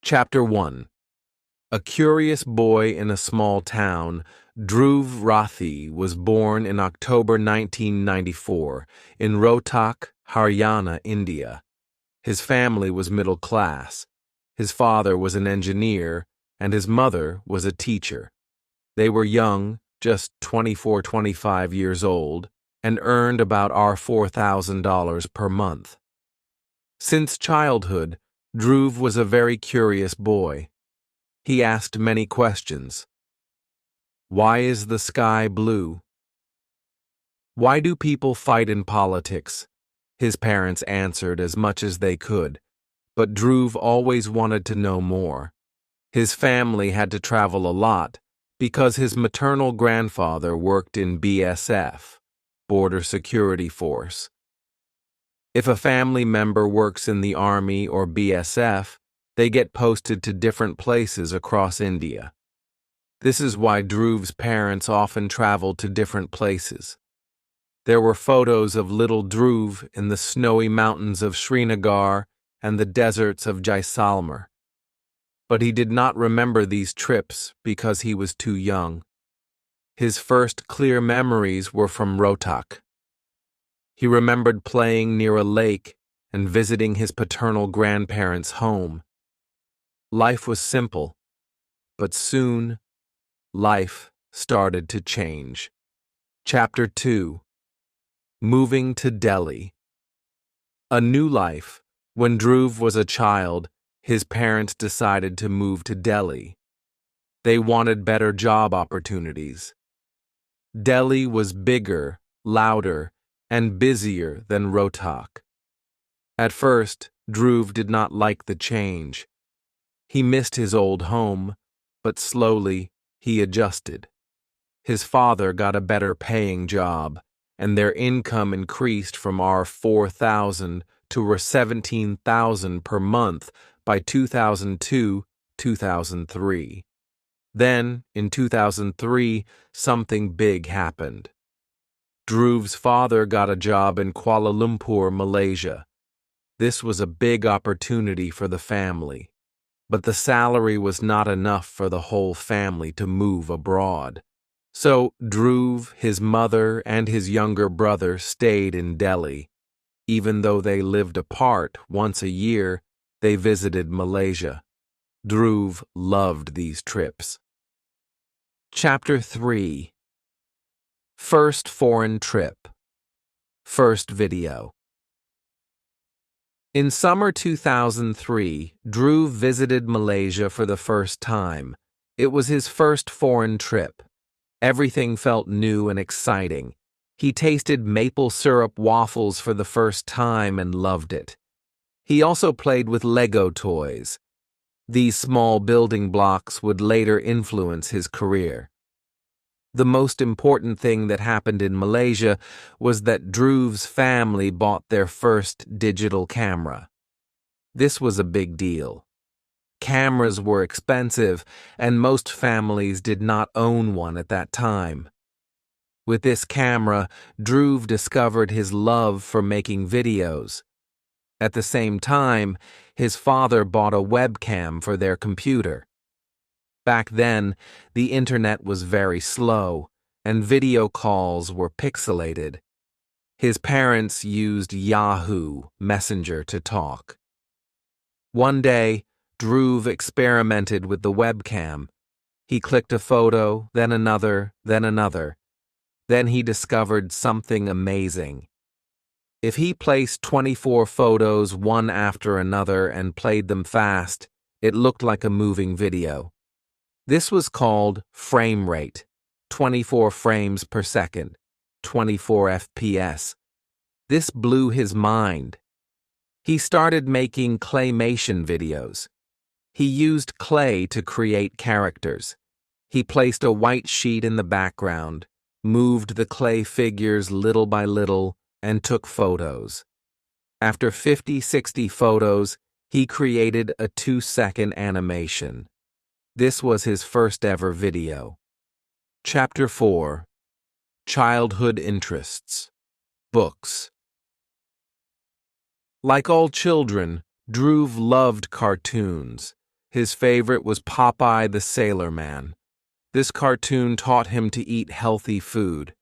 Chapter 1. A curious boy in a small town, Dhruv Rahthee was born in October 1994 in Rohtak, Haryana, India. His family was middle class. His father was an engineer, and his mother was a teacher. They were young, just 24-25 years old, and earned about $4,000 per month. Since childhood, Dhruv was a very curious boy. He asked many questions. Why is the sky blue? Why do people fight in politics? His parents answered as much as they could, but Dhruv always wanted to know more. His family had to travel a lot because his maternal grandfather worked in BSF, Border Security Force. If a family member works in the Army or BSF, they get posted to different places across India. This is why Dhruv's parents often traveled to different places. There were photos of little Dhruv in the snowy mountains of Srinagar and the deserts of Jaisalmer. But he did not remember these trips because he was too young. His first clear memories were from Rohtak. He remembered playing near a lake and visiting his paternal grandparents' home. Life was simple, but soon, life started to change. Chapter 2. Moving to Delhi. A new life. When Dhruv was a child, his parents decided to move to Delhi. They wanted better job opportunities. Delhi was bigger, louder, and busier than Rohtak. At first, Dhruv did not like the change. He missed his old home, but slowly he adjusted. His father got a better paying job, and their income increased from $4,000 to $17,000 per month by 2002-2003. Then, in 2003, something big happened. Dhruv's father got a job in Kuala Lumpur, Malaysia. This was a big opportunity for the family, but the salary was not enough for the whole family to move abroad. So Dhruv, his mother, and his younger brother stayed in Delhi. Even though they lived apart, once a year, they visited Malaysia. Dhruv loved these trips. Chapter 3. First foreign trip. First video. In summer 2003, Dhruv visited Malaysia for the first time. It was his first foreign trip. Everything felt new and exciting. He tasted maple syrup waffles for the first time and loved it. He also played with Lego toys. These small building blocks would later influence his career. The most important thing that happened in Malaysia was that Dhruv's family bought their first digital camera. This was a big deal. Cameras were expensive, and most families did not own one at that time. With this camera, Dhruv discovered his love for making videos. At the same time, his father bought a webcam for their computer. Back then, the internet was very slow, and video calls were pixelated. His parents used Yahoo Messenger to talk. One day, Dhruv experimented with the webcam. He clicked a photo, then another, then another. Then he discovered something amazing. If he placed 24 photos one after another and played them fast, it looked like a moving video. This was called frame rate, 24 frames per second, 24 FPS. This blew his mind. He started making claymation videos. He used clay to create characters. He placed a white sheet in the background, moved the clay figures little by little, and took photos. After 50-60 photos, he created a 2-second animation. This was his first ever video. Chapter 4. Childhood interests. Books. Like all children, Dhruv loved cartoons. His favorite was Popeye the Sailor Man. This cartoon taught him to eat healthy food.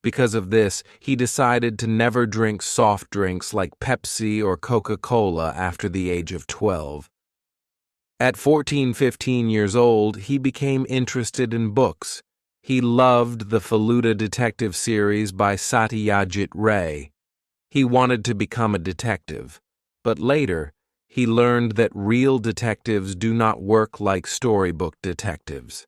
Because of this, he decided to never drink soft drinks like Pepsi or Coca-Cola after the age of 12. At 14-15 years old, he became interested in books. He loved the Feluda detective series by Satyajit Ray. He wanted to become a detective, but later, he learned that real detectives do not work like storybook detectives.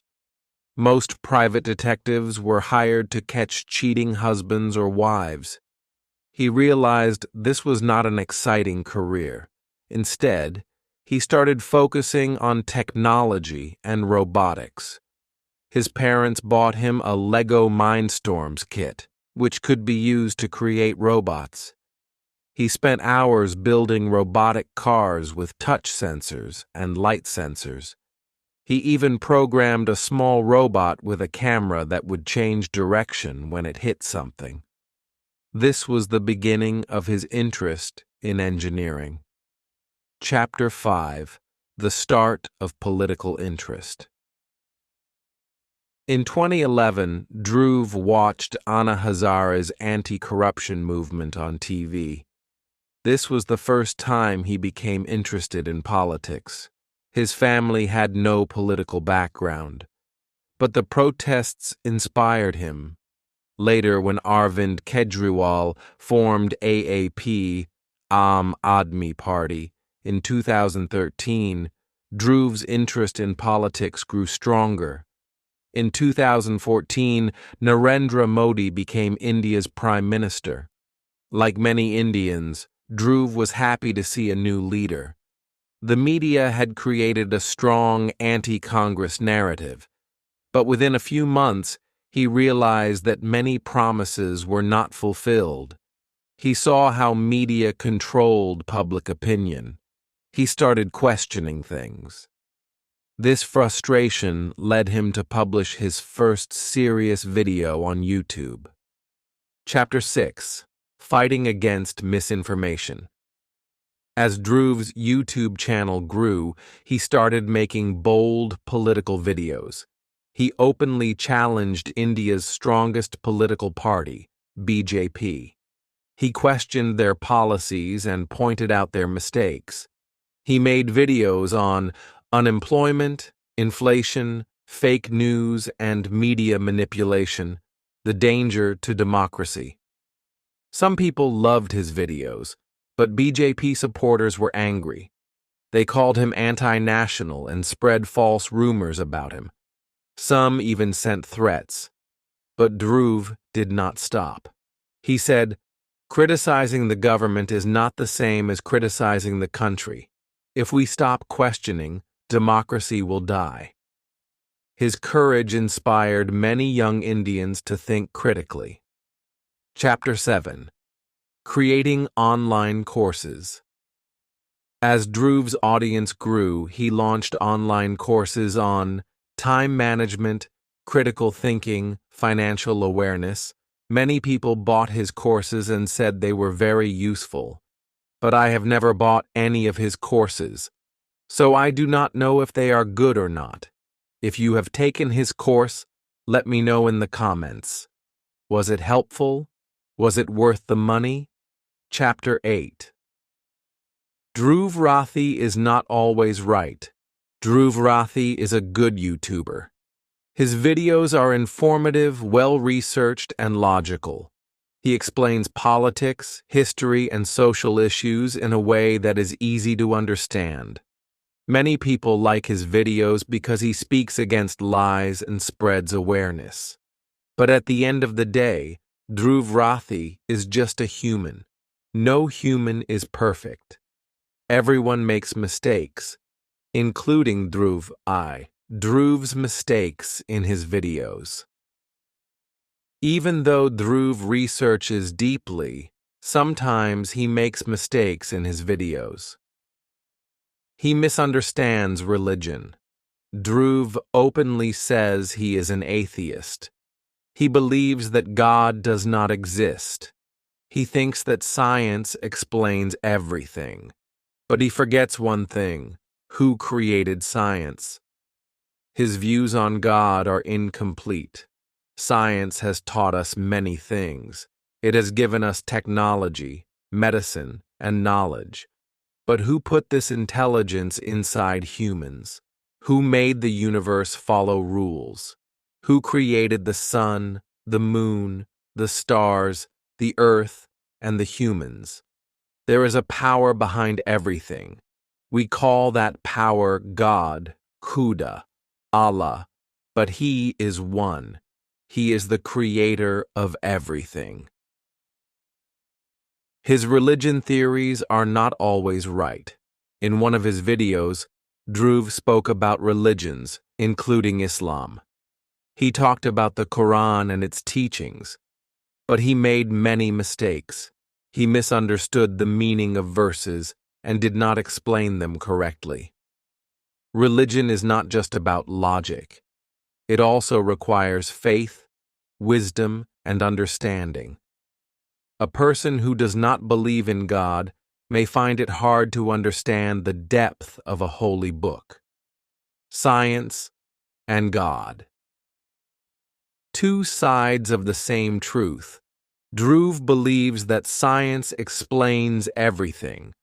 Most private detectives were hired to catch cheating husbands or wives. He realized this was not an exciting career. Instead, he started focusing on technology and robotics. His parents bought him a Lego Mindstorms kit, which could be used to create robots. He spent hours building robotic cars with touch sensors and light sensors. He even programmed a small robot with a camera that would change direction when it hit something. This was the beginning of his interest in engineering. Chapter 5: The Start of Political Interest. In 2011, Dhruv watched Anna Hazare's anti-corruption movement on TV. This was the first time he became interested in politics. His family had no political background, but the protests inspired him. Later, when Arvind Kejriwal formed AAP, Aam Aadmi Party, in 2013, Dhruv's interest in politics grew stronger. In 2014, Narendra Modi became India's Prime Minister. Like many Indians, Dhruv was happy to see a new leader. The media had created a strong anti-Congress narrative, but within a few months, he realized that many promises were not fulfilled. He saw how media controlled public opinion. He started questioning things. This frustration led him to publish his first serious video on YouTube. Chapter 6: Fighting Against Misinformation. As Dhruv's YouTube channel grew, he started making bold political videos. He openly challenged India's strongest political party, BJP. He questioned their policies and pointed out their mistakes. He made videos on unemployment, inflation, fake news, and media manipulation, the danger to democracy. Some people loved his videos, but BJP supporters were angry. They called him anti-national and spread false rumors about him. Some even sent threats. But Dhruv did not stop. He said, "Criticizing the government is not the same as criticizing the country. If we stop questioning, democracy will die." His courage inspired many young Indians to think critically. Chapter 7: Creating Online Courses. As Dhruv's audience grew, he launched online courses on time management, critical thinking, financial awareness. Many people bought his courses and said they were very useful. But I have never bought any of his courses, so I do not know if they are good or not. If you have taken his course, let me know in the comments. Was it helpful? Was it worth the money? Chapter 8. Dhruv Rahthee is not always right. Dhruv Rahthee is a good YouTuber. His videos are informative, well-researched, and logical. He explains politics, history, and social issues in a way that is easy to understand. Many people like his videos because he speaks against lies and spreads awareness. But at the end of the day, Dhruv Rahthee is just a human. No human is perfect. Everyone makes mistakes, including Dhruv's mistakes in his videos. Even though Dhruv researches deeply, sometimes he makes mistakes in his videos. He misunderstands religion. Dhruv openly says he is an atheist. He believes that God does not exist. He thinks that science explains everything. But he forgets one thing: Who created science? His views on God are incomplete. Science has taught us many things. It has given us technology, medicine, and knowledge. But who put this intelligence inside humans? Who made the universe follow rules? Who created the sun, the moon, the stars, the earth, and the humans? There is a power behind everything. We call that power God, Khuda, Allah, but He is one. He is the creator of everything. His religion theories are not always right. In one of his videos, Dhruv spoke about religions, including Islam. He talked about the Quran and its teachings, but he made many mistakes. He misunderstood the meaning of verses and did not explain them correctly. Religion is not just about logic. It also requires faith, wisdom, and understanding. A person who does not believe in God may find it hard to understand the depth of a holy book. Science and God. Two sides of the same truth. Dhruv believes that science explains everything,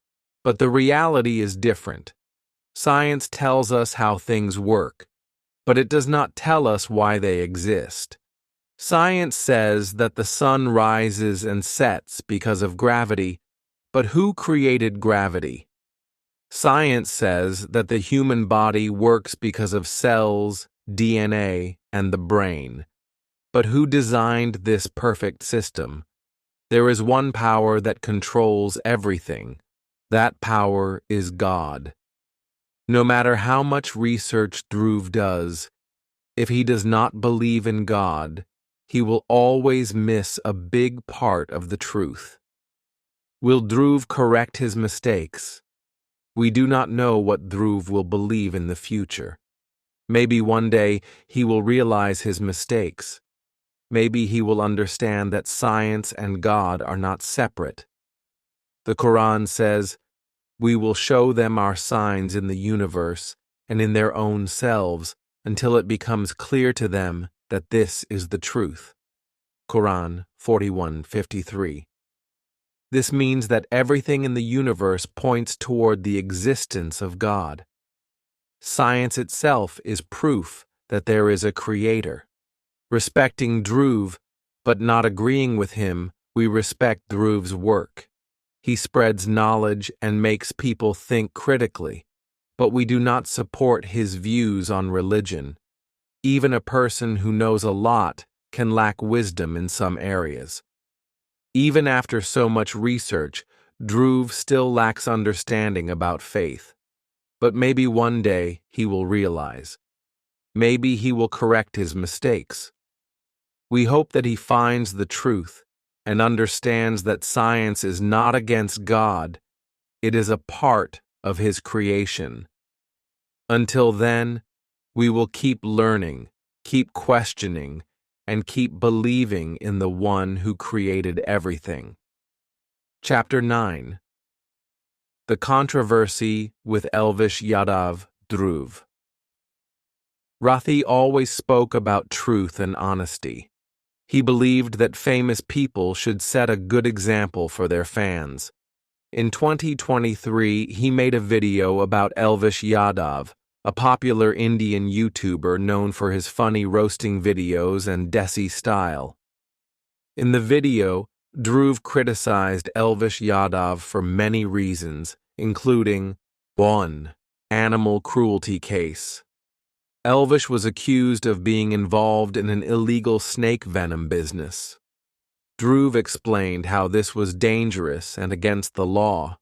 but the reality is different. Science tells us how things work, but it does not tell us why they exist. Science says that the sun rises and sets because of gravity, but who created gravity? Science says that the human body works because of cells, DNA, and the brain. But who designed this perfect system? There is one power that controls everything. That power is God. No matter how much research Dhruv does, if he does not believe in God, he will always miss a big part of the truth. Will Dhruv correct his mistakes? We do not know what Dhruv will believe in the future. Maybe one day he will realize his mistakes. Maybe he will understand that science and God are not separate. The Quran says, "We will show them our signs in the universe and in their own selves until it becomes clear to them that this is the truth." Quran 41:53. This means that everything in the universe points toward the existence of God. Science itself is proof that there is a creator. Respecting Dhruv, but not agreeing with him, we respect Dhruv's work. He spreads knowledge and makes people think critically, but we do not support his views on religion. Even a person who knows a lot can lack wisdom in some areas. Even after so much research, Dhruv still lacks understanding about faith. But maybe one day he will realize. Maybe he will correct his mistakes. We hope that he finds the truth and understands that science is not against God. It is a part of his creation. Until then, we will keep learning, keep questioning, and keep believing in the one who created everything. Chapter 9. The Controversy with Elvish Yadav Dhruv. Rahthee always spoke about truth and honesty. He believed that famous people should set a good example for their fans. In 2023, he made a video about Elvish Yadav, a popular Indian YouTuber known for his funny roasting videos and desi style. In the video, Dhruv criticized Elvish Yadav for many reasons, including 1. Animal cruelty case. Elvish was accused of being involved in an illegal snake venom business. Dhruv explained how this was dangerous and against the law.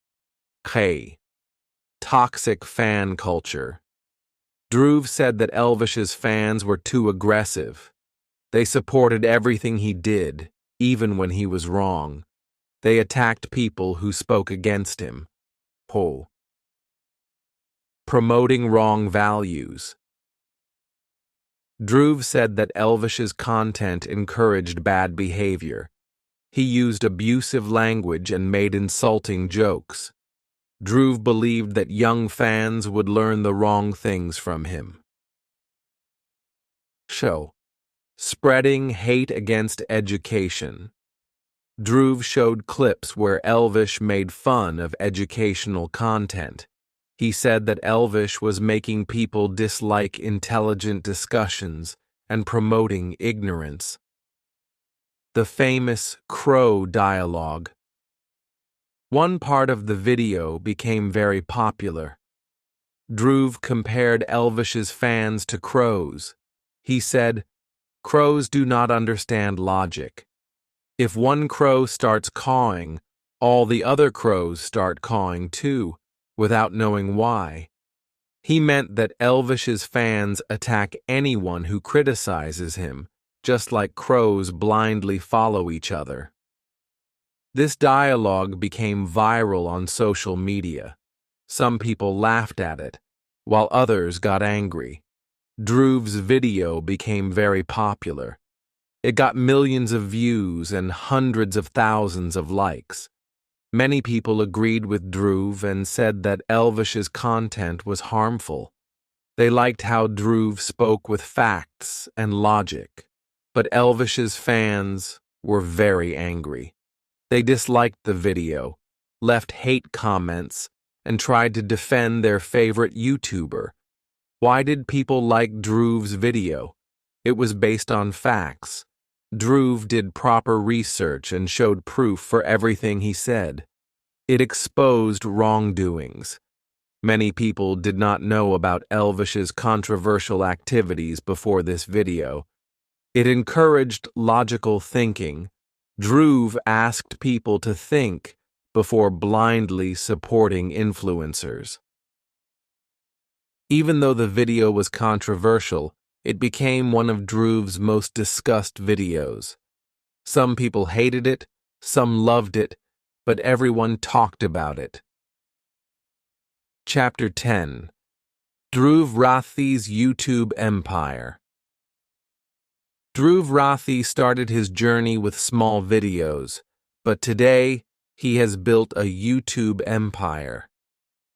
K. Toxic fan culture. Dhruv said that Elvish's fans were too aggressive. They supported everything he did, even when he was wrong. They attacked people who spoke against him. Ho. Promoting wrong values. Dhruv said that Elvish's content encouraged bad behavior. He used abusive language and made insulting jokes. Dhruv believed that young fans would learn the wrong things from him. Show. Spreading hate against education. Dhruv showed clips where Elvish made fun of educational content. He said that Elvish was making people dislike intelligent discussions and promoting ignorance. The famous crow dialogue. One part of the video became very popular. Dhruv compared Elvish's fans to crows. He said, "Crows do not understand logic. If one crow starts cawing, all the other crows start cawing too, without knowing why." He meant that Elvish's fans attack anyone who criticizes him, just like crows blindly follow each other. This dialogue became viral on social media. Some people laughed at it, while others got angry. Dhruv's video became very popular. It got millions of views and hundreds of thousands of likes. Many people agreed with Dhruv and said that Elvish's content was harmful. They liked how Dhruv spoke with facts and logic, but Elvish's fans were very angry. They disliked the video, left hate comments, and tried to defend their favorite YouTuber. Why did people like Dhruv's video? It was based on facts. Dhruv did proper research and showed proof for everything he said. It exposed wrongdoings. Many people did not know about Elvish's controversial activities before this video. It encouraged logical thinking. Dhruv asked people to think before blindly supporting influencers. Even though the video was controversial, it became one of Dhruv's most discussed videos. Some people hated it, some loved it, but everyone talked about it. Chapter 10. Dhruv Rahthee's YouTube Empire. Dhruv Rahthee started his journey with small videos, but today he has built a YouTube empire.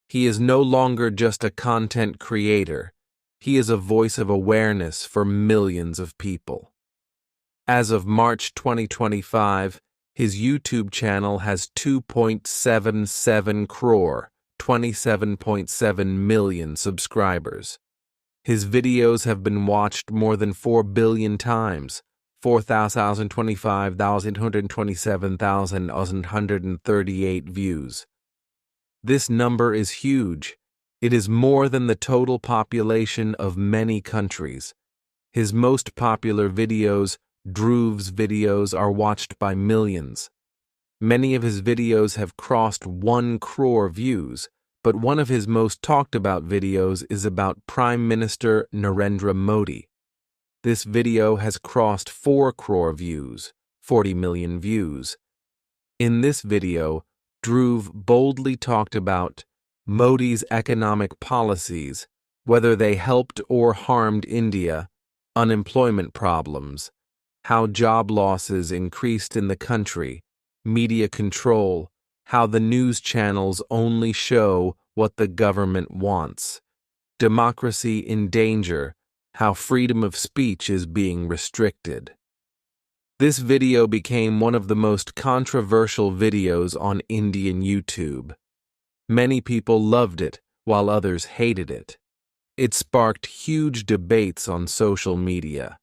He is no longer just a content creator. He is a voice of awareness for millions of people. As of March 2025, his YouTube channel has 2.77 crore, 27.7 million subscribers. His videos have been watched more than 4 billion times, 4,025,127,138 views. This number is huge. It is more than the total population of many countries. His most popular videos, Dhruv's videos, are watched by millions. Many of his videos have crossed 1 crore views, but one of his most talked about videos is about Prime Minister Narendra Modi. This video has crossed 4 crore views, 40 million views. In this video, Dhruv boldly talked about Modi's economic policies, whether they helped or harmed India, unemployment problems, how job losses increased in the country, media control, how the news channels only show what the government wants, democracy in danger, how freedom of speech is being restricted. This video became one of the most controversial videos on Indian YouTube. Many people loved it, while others hated it. It sparked huge debates on social media.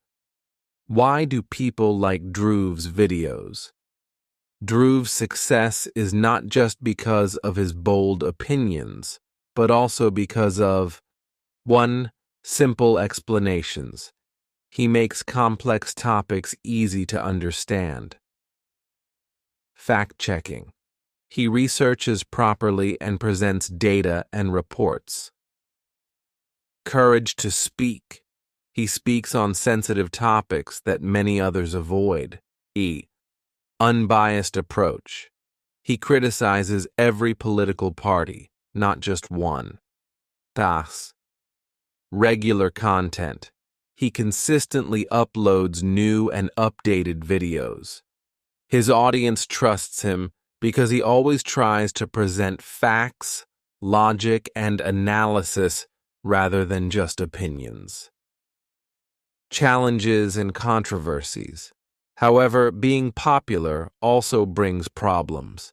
Why do people like Dhruv's videos? Dhruv's success is not just because of his bold opinions, but also because of 1. Simple explanations. He makes complex topics easy to understand. Fact-checking. He researches properly and presents data and reports. Courage to speak. He speaks on sensitive topics that many others avoid. Unbiased approach. He criticizes every political party, not just one. Regular content. He consistently uploads new and updated videos. His audience trusts him because he always tries to present facts, logic, and analysis rather than just opinions. Challenges and controversies. However, being popular also brings problems.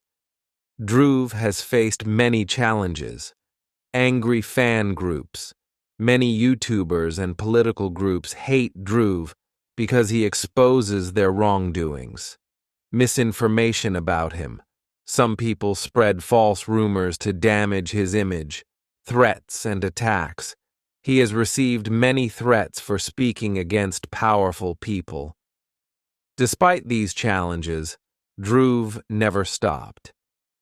Dhruv has faced many challenges. Angry fan groups. Many YouTubers and political groups hate Dhruv because he exposes their wrongdoings. Misinformation about him. Some people spread false rumors to damage his image. Threats and attacks. He has received many threats for speaking against powerful people. Despite these challenges, Dhruv never stopped.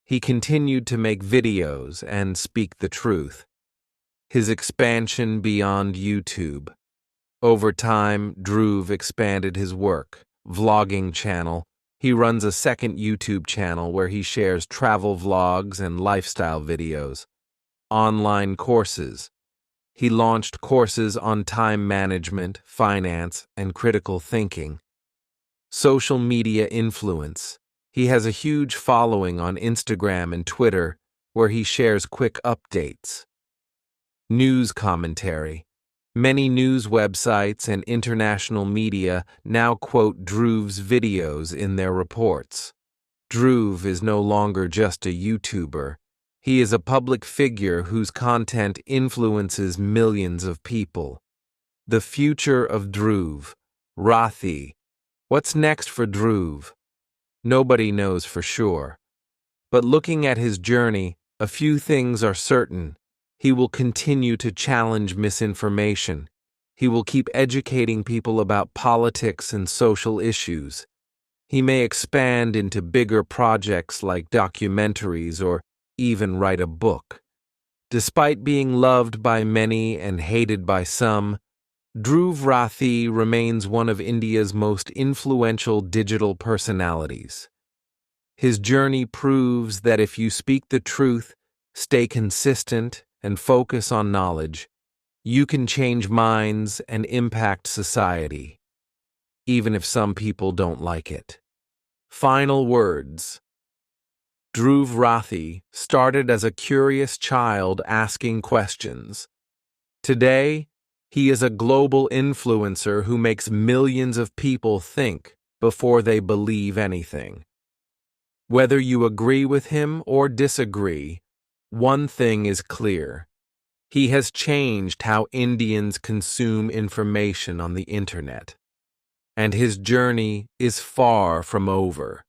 He continued to make videos and speak the truth. His expansion beyond YouTube. Over time, Dhruv expanded his work, vlogging channel. He runs a second YouTube channel where he shares travel vlogs and lifestyle videos. Online courses. He launched courses on time management, finance, and critical thinking. Social media influence. He has a huge following on Instagram and Twitter, where he shares quick updates. News commentary. Many news websites and international media now quote Dhruv's videos in their reports. Dhruv is no longer just a YouTuber. He is a public figure whose content influences millions of people. The future of Dhruv Rahthee. What's next for Dhruv? Nobody knows for sure. But looking at his journey, a few things are certain. He will continue to challenge misinformation. He will keep educating people about politics and social issues. He may expand into bigger projects like documentaries or even write a book. Despite being loved by many and hated by some, Dhruv Rahthee remains one of India's most influential digital personalities. His journey proves that if you speak the truth, stay consistent, and focus on knowledge, you can change minds and impact society, even if some people don't like it. Final words. Dhruv Rahthee started as a curious child asking questions. Today, he is a global influencer who makes millions of people think before they believe anything. Whether you agree with him or disagree, one thing is clear. He has changed how Indians consume information on the internet. And his journey is far from over.